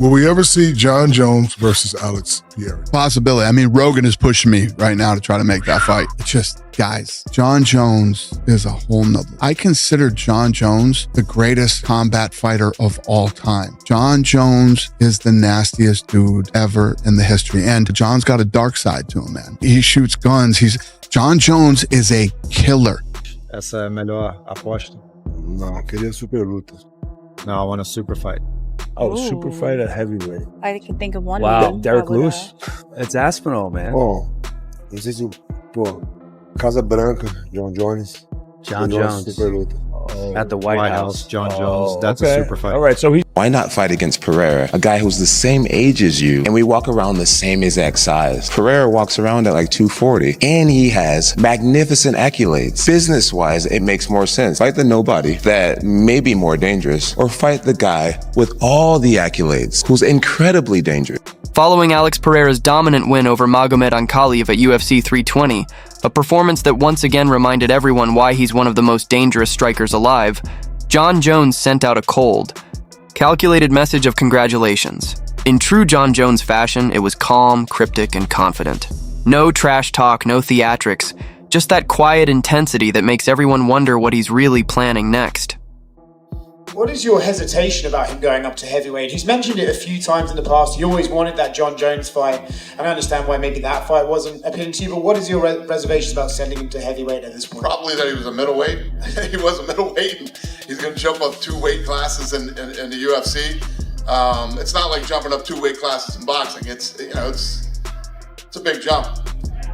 Will we ever see Jon Jones versus Alex Pereira? Possibility. I mean, Rogan is pushing me right now to try to make that fight. It's just, guys, Jon Jones is a whole nother. I consider Jon Jones the greatest combat fighter of all time. Jon Jones is the nastiest dude ever in the history. And Jon's got a dark side to him, man. He shoots guns. Jon Jones is a killer. Essa é a melhor aposta? Não, queria super luta. No, I want a super fight. Oh, super fight at heavyweight. I can think of one. Wow, name. Derek I would, Lewis. It's Aspinall, man. Bom, não sei se, pô, Casa Branca, Jon Jones. Jon Jones. Super luta. At the White House, Jon Jones. That's a super fight. All right, so Why not fight against Pereira, a guy who's the same age as you, and we walk around the same exact size? Pereira walks around at like 240, and he has magnificent accolades. Business-wise, it makes more sense. Fight the nobody that may be more dangerous, or fight the guy with all the accolades, who's incredibly dangerous. Following Alex Pereira's dominant win over Magomed Ankalaev at UFC 320, a performance that once again reminded everyone why he's one of the most dangerous strikers alive, Jon Jones sent out a cold, calculated message of congratulations. In true Jon Jones fashion, it was calm, cryptic, and confident. No trash talk, no theatrics, just that quiet intensity that makes everyone wonder what he's really planning next. What is your hesitation about him going up to heavyweight? He's mentioned it a few times in the past. He always wanted that Jon Jones fight, and I understand why maybe that fight wasn't appealing to you, but what is your reservations about sending him to heavyweight at this point? Probably that he was a middleweight. He was a middleweight, and he's going to jump up 2 weight classes in the UFC. It's not like jumping up 2 weight classes in boxing. It's a big jump.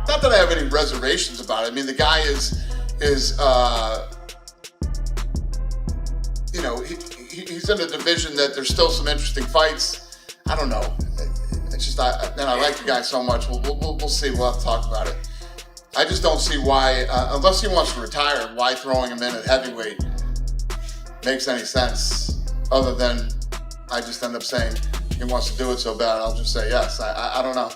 Not that I have any reservations about it. I mean, the guy is he's in a division that there's still some interesting fights. I don't know. It's just, I like the guy so much. We'll see. We'll have to talk about it. I just don't see why, unless he wants to retire, why throwing him in at heavyweight makes any sense. Other than I just end up saying he wants to do it so bad. I'll just say yes. I don't know.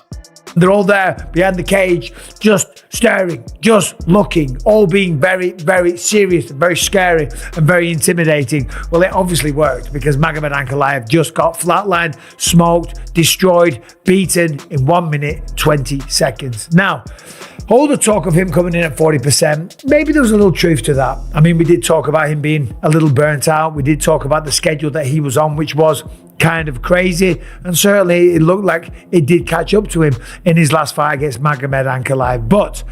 They're all there behind the cage, just staring, just looking, all being very, very serious, very scary and very intimidating. Well, it obviously worked because Magomed Ankalaev just got flatlined, smoked, destroyed, beaten in 1 minute, 20 seconds. Now, all the talk of him coming in at 40%, maybe there was a little truth to that. I mean, we did talk about him being a little burnt out. We did talk about the schedule that he was on, which was kind of crazy, and certainly it looked like it did catch up to him in his last fight against Magomed Ankalaev. But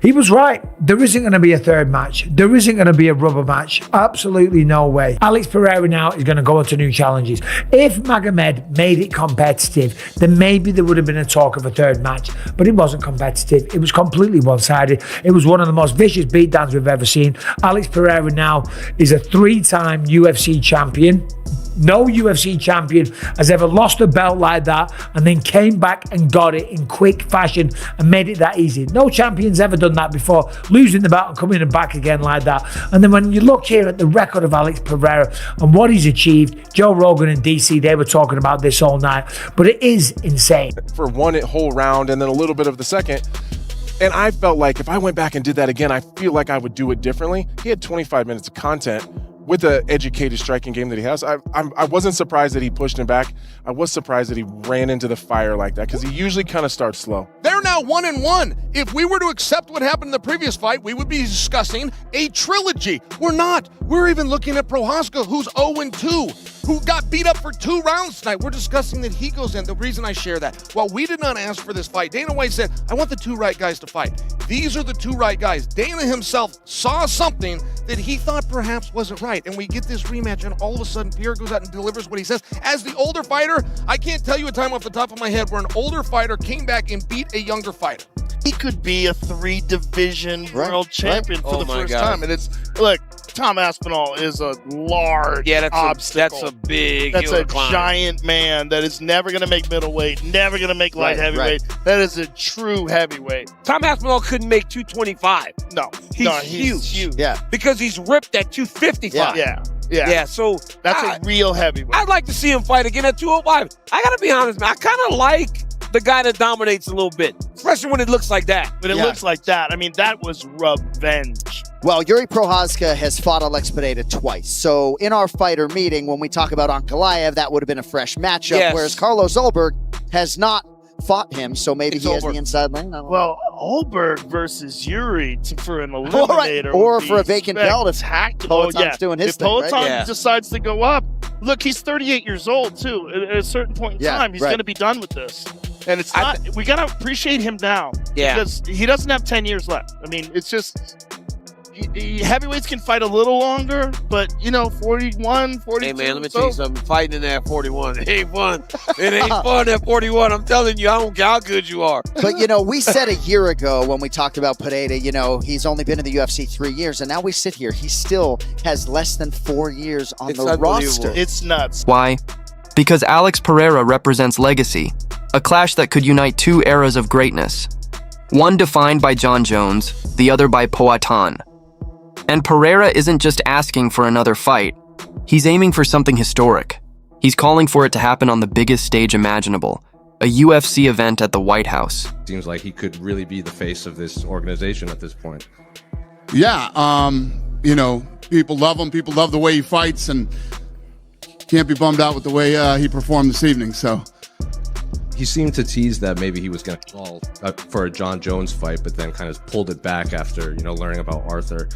he was right. There isn't going to be a third match. There isn't going to be a rubber match. Absolutely no way. Alex Pereira now is going to go into new challenges. If Magomed made it competitive, then maybe there would have been a talk of a third match, but it wasn't competitive. It was completely one-sided. It was one of the most vicious beatdowns we've ever seen. Alex Pereira now is a 3-time UFC champion. No UFC champion has ever lost a belt like that and then came back and got it in quick fashion and made it that easy. No champion's ever done that before, losing the belt and coming back again like that. And then when you look here at the record of Alex Pereira and what he's achieved, Joe Rogan and DC, they were talking about this all night, but it is insane. For one whole round and then a little bit of the second. And I felt like if I went back and did that again, I feel like I would do it differently. He had 25 minutes of content with the educated striking game that he has. I wasn't surprised that he pushed him back. I was surprised that he ran into the fire like that because he usually kind of starts slow. They're now 1-1. If we were to accept what happened in the previous fight, we would be discussing a trilogy. We're not. We're even looking at Prohaska, who's 0-2, who got beat up for 2 rounds tonight. We're discussing that he goes in. The reason I share that, while we did not ask for this fight, Dana White said, I want the 2 right guys to fight. These are the 2 right guys. Dana himself saw something that he thought perhaps wasn't right. And we get this rematch, and all of a sudden, Pierre goes out and delivers what he says. As the older fighter, I can't tell you a time off the top of my head where an older fighter came back and beat a younger fighter. He could be a 3-division world champion for the first time. And it's, look, Tom Aspinall is a large obstacle. That's a big That's a giant man that is never going to make middleweight, never going to make light heavyweight. Right. That is a true heavyweight. Tom Aspinall couldn't make 225. No. He's huge. Yeah. Because he's ripped at 255. Yeah, so that's a real heavyweight. I'd like to see him fight again at 205. I got to be honest, man. I kind of like the guy that dominates a little bit, especially when it looks like that. When it looks like that, I mean, that was revenge. Well, Yuri Prochazka has fought Alex Pereira twice. So in our fighter meeting, when we talk about Ankalaev, that would have been a fresh matchup, whereas Carlos Ulberg has not fought him, so maybe he has the inside lane. Well, Ulberg versus Yuri for an eliminator, or for a vacant belt if Poaton's doing his thing. If Poaton right? decides to go up, look, he's 38 years old too. At a certain point in time, he's going to be done with this, and it's not. We got to appreciate him now, because he doesn't have 10 years left. I mean, it's just. Heavyweights can fight a little longer, but 41, 42. Hey man, let me tell you something. Fighting in there at 41, it ain't fun. It ain't fun at 41. I'm telling you, I don't care how good you are. But we said a year ago when we talked about Pereira, he's only been in the UFC 3 years, and now we sit here. He still has less than 4 years on the roster. It's nuts. Why? Because Alex Pereira represents legacy, a clash that could unite two eras of greatness. One defined by Jon Jones, the other by Poaton. And Pereira isn't just asking for another fight. He's aiming for something historic. He's calling for it to happen on the biggest stage imaginable, a UFC event at the White House. Seems like he could really be the face of this organization at this point. Yeah, people love him. People love the way he fights, and can't be bummed out with the way he performed this evening. So He seemed to tease that maybe he was going to call for a Jon Jones fight, but then kind of pulled it back after, learning about Arthur.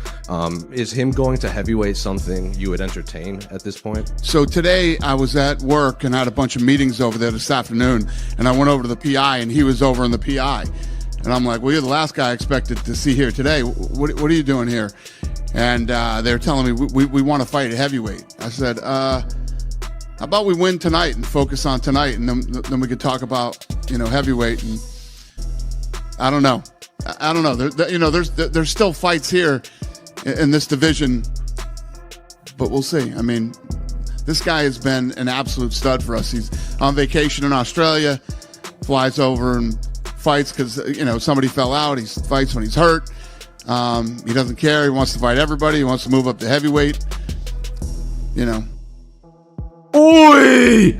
Is him going to heavyweight something you would entertain at this point? So today I was at work and had a bunch of meetings over there this afternoon, and I went over to the PI, and he was over in the PI. And I'm like, well, you're the last guy I expected to see here today. What are you doing here? And they're telling me, we want to fight at heavyweight. I said, how about we win tonight and focus on tonight, and then we could talk about heavyweight. And I don't know. There's still fights here in this division, but we'll see. I mean, this guy has been an absolute stud for us. He's on vacation in Australia, flies over and fights because somebody fell out. He fights when he's hurt. He doesn't care. He wants to fight everybody. He wants to move up to heavyweight. Ooh!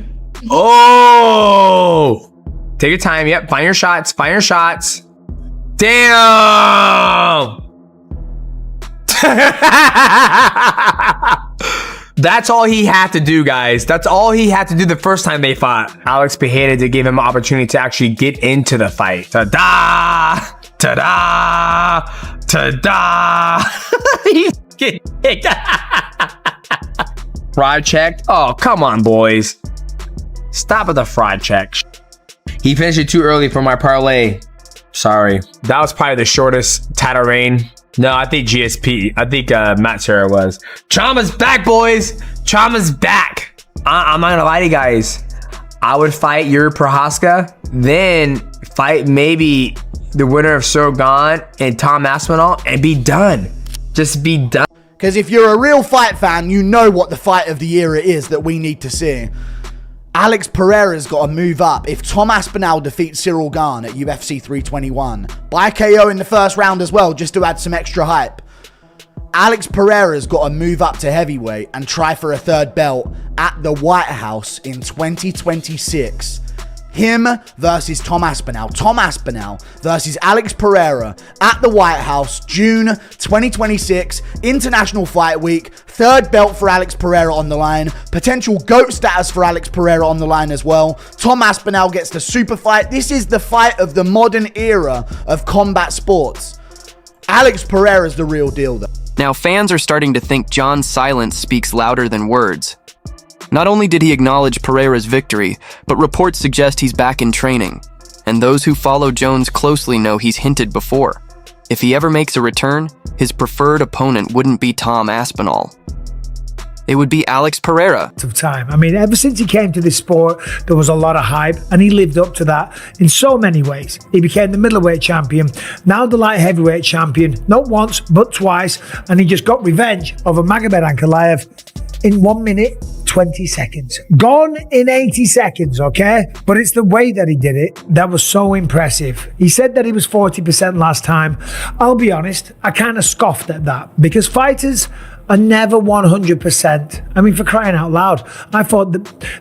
Oh! Take your time. Yep. Find your shots. Find your shots. Damn! That's all he had to do, guys. That's all he had to do the first time they fought. Alex Pereira to give him an opportunity to actually get into the fight. Ta-da! Ta-da! Ta-da! He's getting kicked. Fraud checked? Oh, come on, boys. Stop with the fraud check. He finished it too early for my parlay. Sorry. That was probably the shortest title reign. No, I think GSP. I think Matt Serra was. Chama's back, boys. Chama's back. I'm not gonna lie to you guys. I would fight Yuri Prochazka, then fight maybe the winner of Showdown and Tom Aspinall and be done. Just be done. Because if you're a real fight fan, you know what the fight of the era is that we need to see. Alex Pereira's got to move up. If Tom Aspinall defeats Cyril Gane at UFC 321, by KO in the first round as well, just to add some extra hype, Alex Pereira's got to move up to heavyweight and try for a third belt at the White House in 2026. Him versus Tom Aspinall. Tom Aspinall versus Alex Pereira at the White House, June 2026, International Fight Week. Third belt for Alex Pereira on the line. Potential GOAT status for Alex Pereira on the line as well. Tom Aspinall gets the super fight. This is the fight of the modern era of combat sports. Alex Pereira's the real deal, though. Now, fans are starting to think Jon's silence speaks louder than words. Not only did he acknowledge Pereira's victory, but reports suggest he's back in training. And those who follow Jones closely know he's hinted before. If he ever makes a return, his preferred opponent wouldn't be Tom Aspinall. It would be Alex Pereira. Of time. I mean, ever since he came to this sport, there was a lot of hype, and he lived up to that in so many ways. He became the middleweight champion, now the light heavyweight champion, not once, but twice, and he just got revenge over Magomed Ankalaev in 1 minute, 20 seconds. Gone in 80 seconds, okay? But it's the way that he did it that was so impressive. He said that he was 40% last time. I'll be honest, I kind of scoffed at that because fighters are never 100%. I mean, for crying out loud, I fought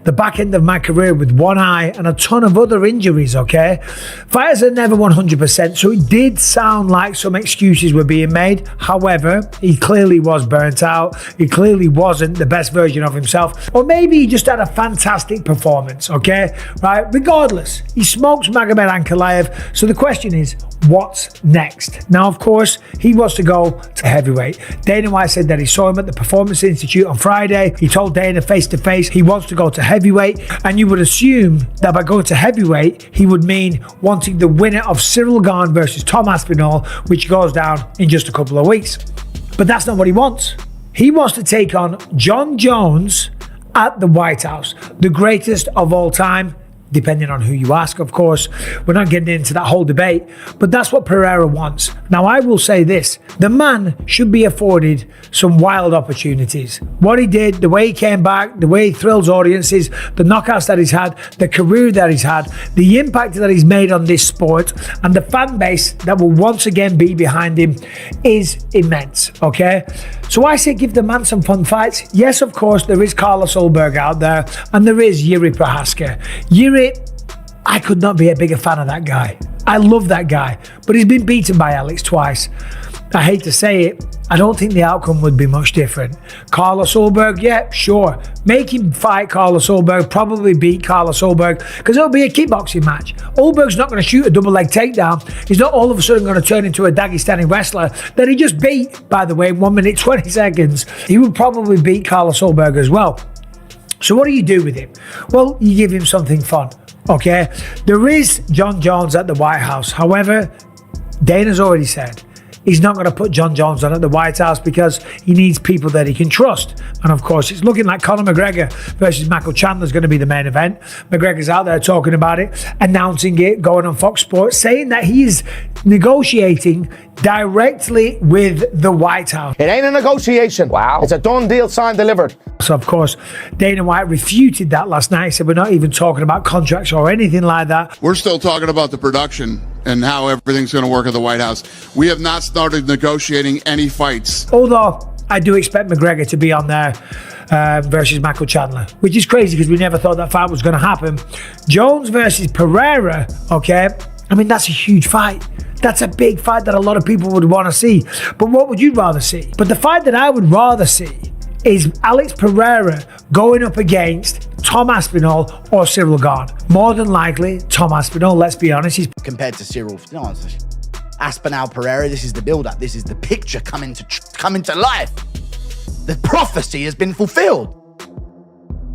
the back end of my career with one eye and a ton of other injuries, okay? Fighters are never 100%, so it did sound like some excuses were being made. However, he clearly was burnt out. He clearly wasn't the best version of himself. Or maybe he just had a fantastic performance, okay? Right? Regardless, he smokes Magomed Ankalaev. So the question is, what's next? Now, of course, he wants to go to heavyweight. Dana White said that he saw him at the Performance Institute on Friday. He told Dana face-to-face he wants to go to heavyweight. And you would assume that by going to heavyweight, he would mean wanting the winner of Cyril Gane versus Tom Aspinall, which goes down in just a couple of weeks. But that's not what he wants. He wants to take on Jon Jones at the White House, the greatest of all time, depending on who you ask, of course. We're not getting into that whole debate, but that's what Pereira wants. Now, I will say this, the man should be afforded some wild opportunities. What he did, the way he came back, the way he thrills audiences, the knockouts that he's had, the career that he's had, the impact that he's made on this sport, and the fan base that will once again be behind him is immense, okay? So I say give the man some fun fights. Yes, of course, there is Carlos Ulberg out there, and there is Jiri Prochazka. Jiri, I could not be a bigger fan of that guy. I love that guy, but he's been beaten by Alex twice. I hate to say it, I don't think the outcome would be much different. Carlos Ulberg, yeah, sure. Make him fight Carlos Ulberg, probably beat Carlos Ulberg, because it'll be a kickboxing match. Ulberg's not going to shoot a double leg takedown. He's not all of a sudden going to turn into a Dagestani wrestler that he just beat, by the way, in 1 minute, 20 seconds. He would probably beat Carlos Ulberg as well. So what do you do with him? Well, you give him something fun, okay? There is Jon Jones at the White House. However, Dana's already said he's not going to put Jon Jones on at the White House because he needs people that he can trust. And of course, it's looking like Conor McGregor versus Michael Chandler is going to be the main event. McGregor's out there talking about it, announcing it, going on Fox Sports, saying that he is negotiating directly with the White House. It ain't a negotiation. Wow. It's a done deal, signed, delivered. So, of course, Dana White refuted that last night. He said, we're not even talking about contracts or anything like that. We're still talking about the production and how everything's going to work at the White House. We have not started negotiating any fights. Although I do expect McGregor to be on there versus Michael Chandler, which is crazy because we never thought that fight was going to happen. Jones versus Pereira, okay? I mean, that's a huge fight. That's a big fight that a lot of people would want to see. But what would you rather see? But the fight that I would rather see is Alex Pereira going up against Tom Aspinall or Cyril Gane. More than likely, Tom Aspinall, let's be honest. He's compared to Cyril. No, Aspinall Pereira, this is the build-up. This is the picture coming to life. The prophecy has been fulfilled.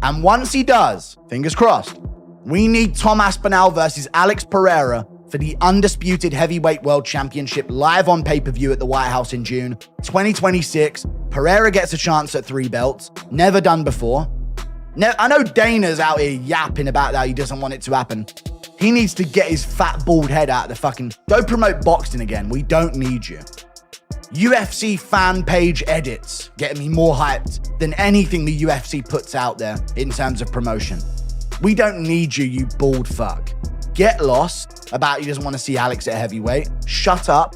And once he does, fingers crossed, we need Tom Aspinall versus Alex Pereira for the Undisputed Heavyweight World Championship live on pay-per-view at the White House in June 2026. Pereira gets a chance at 3 belts. Never done before. I know Dana's out here yapping about that he doesn't want it to happen. He needs to get his fat, bald head out of the fucking... Go promote boxing again. We don't need you. UFC fan page edits getting me more hyped than anything the UFC puts out there in terms of promotion. We don't need you, you bald fuck. Get lost about he doesn't want to see Alex at heavyweight. Shut up.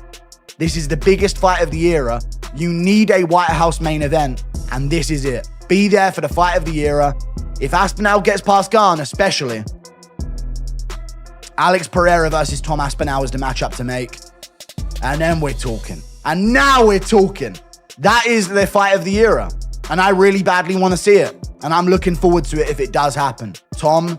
This is the biggest fight of the era. You need a White House main event, and this is it. Be there for the fight of the era. If Aspinall gets past Gane, especially, Alex Pereira versus Tom Aspinall is the matchup to make. And then we're talking. And now we're talking. That is the fight of the era. And I really badly want to see it. And I'm looking forward to it if it does happen. Tom,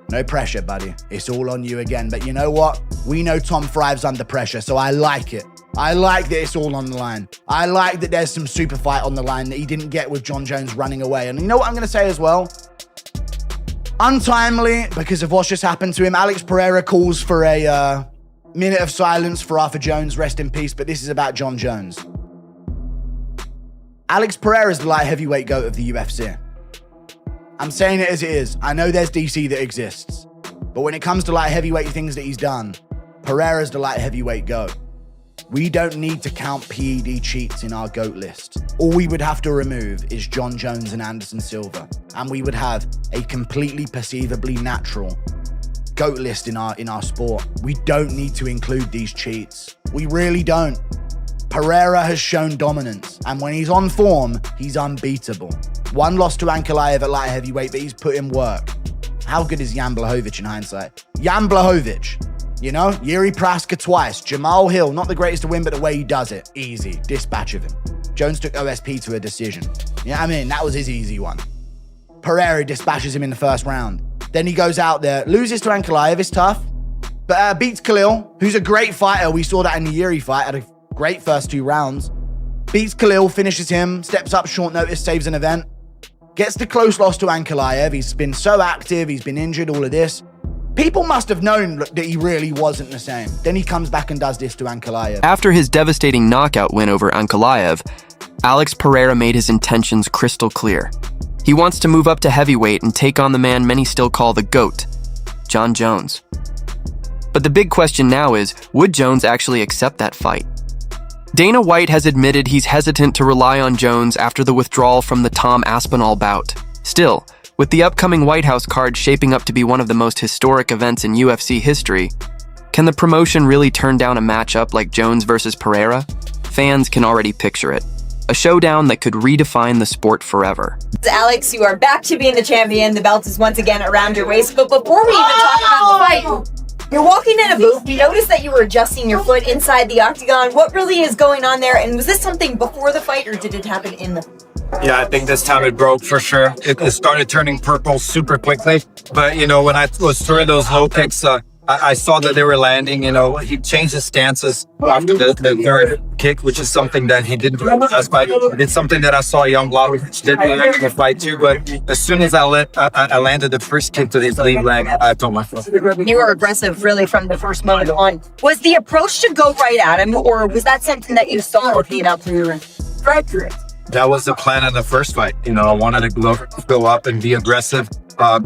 no pressure, buddy. It's all on you again. But you know what? We know Tom thrives under pressure, so I like it. I like that it's all on the line. I like that there's some super fight on the line that he didn't get with Jon Jones running away. And you know what I'm going to say as well? Untimely, because of what's just happened to him, Alex Pereira calls for a minute of silence for Arthur Jones, rest in peace, but this is about Jon Jones. Alex Pereira is the light heavyweight GOAT of the UFC. I'm saying it as it is. I know there's DC that exists, but when it comes to light heavyweight things that he's done, Pereira's the light heavyweight GOAT. We don't need to count PED cheats in our GOAT list. All we would have to remove is Jon Jones and Anderson Silva, and we would have a completely perceivably natural GOAT list in our sport. We don't need to include these cheats. We really don't. Pereira has shown dominance, and when he's on form, he's unbeatable. One loss to Ankalaev at light heavyweight, but he's put in work. How good is Jan Blachowicz in hindsight? Jan Blachowicz, you know, Jiri Prochazka twice, Jamal Hill, not the greatest to win, but the way he does it, easy, dispatch of him. Jones took OSP to a decision. Yeah, I mean, that was his easy one. Pereira dispatches him in the first round. Then he goes out there, loses to Ankalaev, is tough, but beats Khalil, who's a great fighter. We saw that in the Jiri fight, had a great first 2 rounds. Beats Khalil, finishes him, steps up short notice, saves an event. Gets the close loss to Ankalaev. He's been so active, he's been injured, all of this. People must have known that he really wasn't the same. Then he comes back and does this to Ankalaev. After his devastating knockout win over Ankalaev, Alex Pereira made his intentions crystal clear. He wants to move up to heavyweight and take on the man many still call the GOAT, Jon Jones. But the big question now is, would Jones actually accept that fight? Dana White has admitted he's hesitant to rely on Jones after the withdrawal from the Tom Aspinall bout. Still, with the upcoming White House card shaping up to be one of the most historic events in UFC history, can the promotion really turn down a matchup like Jones versus Pereira? Fans can already picture it. A showdown that could redefine the sport forever. Alex, you are back to being the champion. The belt is once again around your waist. But before we even talk about the fight, you're walking in a booth. We noticed that you were adjusting your foot inside the octagon. What really is going on there? And was this something before the fight, or did it happen in the... Yeah, I think this time it broke for sure. It started turning purple super quickly. But, you know, when I was throwing those low kicks, I saw that they were landing. You know, he changed his stances after the third kick, which is something that he didn't do in the first fight. It's something that I saw Jan Blachowicz did in the fight too. But as soon as I landed the first kick to his lead leg, I felt my foot. You were aggressive really from the first moment on. Was the approach to go right at him, or was that something that you saw working up through your right through it? That was the plan in the first fight. You know, I wanted to go up and be aggressive. I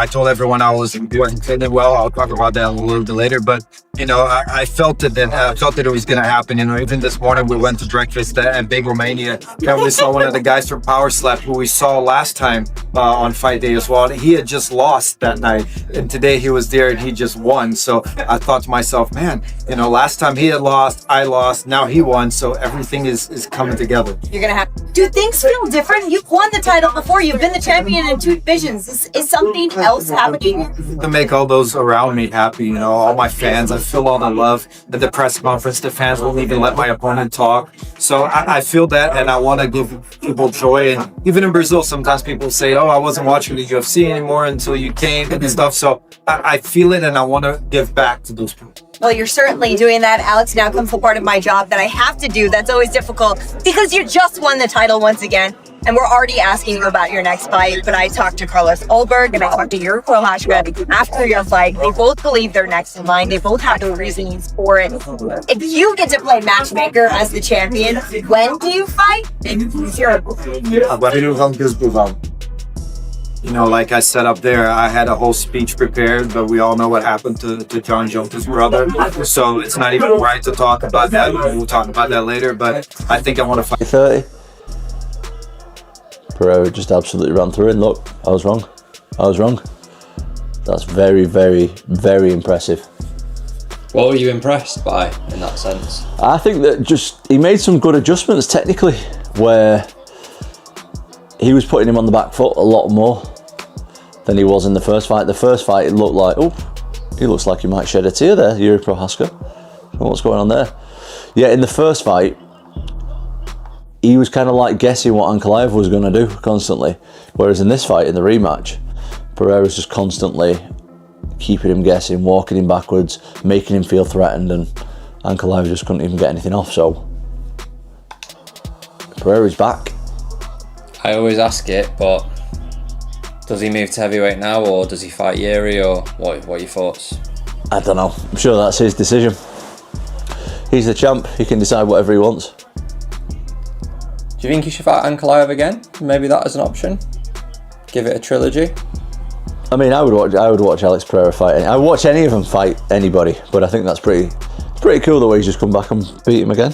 told everyone I wasn't feeling well. I'll talk about that a little bit later. But, you know, I felt it then. I felt that it was going to happen. You know, even this morning we went to breakfast at Big Romania. And we saw one of the guys from Power Slap who we saw last time on fight day as well. He had just lost that night. And today he was there and he just won. So I thought to myself, man, you know, last time he had lost, I lost. Now he won. So everything is coming together. You're going to have... Do things feel different? You've won the title before. You've been the champion in 2 divisions. Is something else happening? To make all those around me happy, you know, all my fans, I feel all the love. At the press conference, the fans won't even let my opponent talk. So I feel that, and I want to give people joy. And even in Brazil, sometimes people say, oh, I wasn't watching the UFC anymore until you came and stuff. So I feel it, and I want to give back to those people. Well, you're certainly doing that. Alex, now comes the part of my job that I have to do. That's always difficult because you just won the title once again. And we're already asking you about your next fight. But I talked to Carlos Ulberg and I talked to Jiri Prochazka after your fight. They both believe they're next in line. They both have the reasons for it. If you get to play matchmaker as the champion, when do you fight? You know, like I said up there, I had a whole speech prepared, but we all know what happened to Jon Jones' brother. So it's not even right to talk about that. We'll talk about that later, but I think I want to fight. 30. Pereira just absolutely ran through it. And look, I was wrong. That's very, very, very impressive. What were you impressed by in that sense? I think that he made some good adjustments technically, where he was putting him on the back foot a lot more than he was in the first fight. The first fight, it looked like, oh, he looks like he might shed a tear there, Jiri Prochazka. What's going on there? Yeah, in the first fight, he was kind of like guessing what Ankalaev was going to do constantly. Whereas in this fight, in the rematch, Pereira's just constantly keeping him guessing, walking him backwards, making him feel threatened, and Ankalaev just couldn't even get anything off. So Pereira's back. I always ask it, but does he move to heavyweight now, or does he fight Jiri, or what are your thoughts? I don't know. I'm sure that's his decision. He's the champ. He can decide whatever he wants. Do you think he should fight Ankalaev again? Maybe that as an option? Give it a trilogy? I mean, I would watch Alex Pereira fight. I would watch any of them fight anybody, but I think that's pretty cool the way he's just come back and beat him again.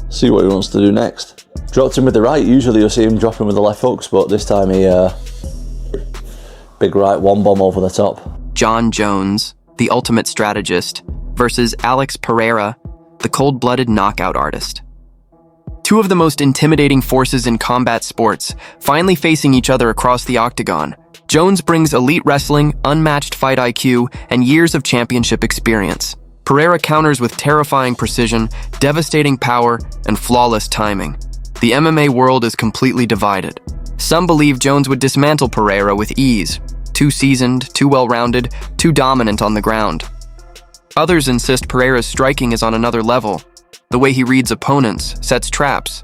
See what he wants to do next. Dropped him with the right. Usually you'll see him drop him with the left hooks, but this time he big right one bomb over the top. Jon Jones, the ultimate strategist, versus Alex Pereira, the cold-blooded knockout artist. Two of the most intimidating forces in combat sports, finally facing each other across the octagon. Jones brings elite wrestling, unmatched fight IQ, and years of championship experience. Pereira counters with terrifying precision, devastating power, and flawless timing. The MMA world is completely divided. Some believe Jones would dismantle Pereira with ease. Too seasoned, too well-rounded, too dominant on the ground. Others insist Pereira's striking is on another level. The way he reads opponents, sets traps,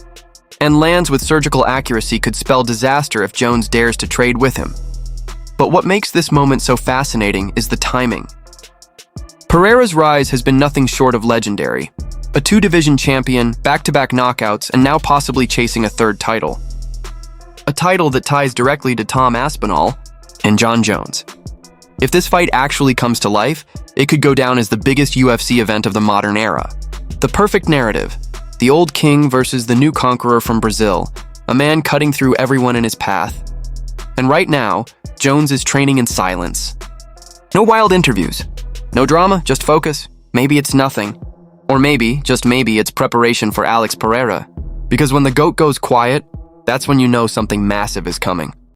and lands with surgical accuracy could spell disaster if Jones dares to trade with him. But what makes this moment so fascinating is the timing. Pereira's rise has been nothing short of legendary. A two-division champion, back-to-back knockouts, and now possibly chasing a third title. A title that ties directly to Tom Aspinall and Jon Jones. If this fight actually comes to life, it could go down as the biggest UFC event of the modern era. The perfect narrative. The old king versus the new conqueror from Brazil, a man cutting through everyone in his path. And right now, Jones is training in silence. No wild interviews. No drama, just focus. Maybe it's nothing. Or maybe, just maybe, it's preparation for Alex Pereira. Because when the GOAT goes quiet, that's when you know something massive is coming.